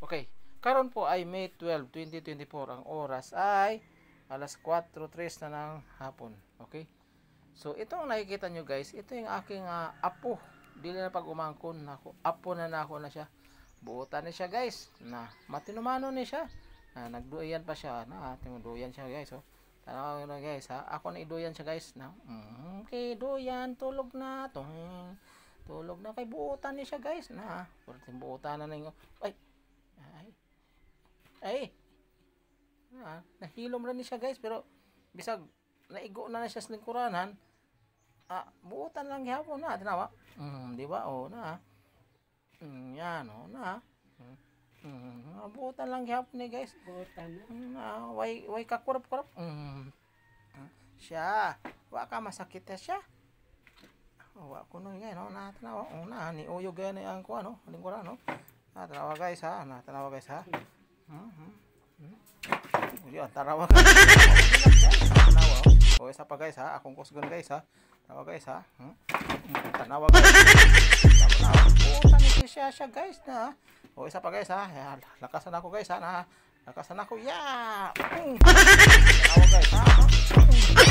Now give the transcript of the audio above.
Okay. Karon po ay May 12, 2024. Ang oras ay alas 4:03 na ng hapon. Okay? So, itong nakikita nyo guys, ito yung aking apo. Dili na pag umangkon na ako. Apo na ako na siya. Buotan na siya guys. Na, matinumano ni siya. Nagduyan pa siya. Tinuduyan siya guys. Oh. Tanaw na guys ha. Ako na iduyan siya guys. Okay, duyan. Tulog na. Tulog na. Kay buotan ni siya guys. Buotan na ninyo. Ay. Nahilom rin siya guys. Pero, bisag, naigo na siya sa lingkuranan. Buotan lang gihapon na. Tinawa. Di ba? O, na. Yan, o, na. Buotan lang gihapon ni guys. Buotan na. Way kakurap-kurap. Siya. Wa ka masakit na siya. Wa ko no guys, no. Na, tinawa. O, na. Ni Uyo gaya na yung ko, ano. Lingkuran, no. Tanawa guys, ha. Tanawa guys, ha. Tarawa ka. Tanawa. O, isa pa guys, ha. Akong kusgon guys, ha. Tanawa guys, ha. Tanawa guys. Buotan ni siya guys, na. O, isa pa guys, ha. Lakasan ako guys, ha. Lakasan ako. Yeah. Tanawa guys, ha.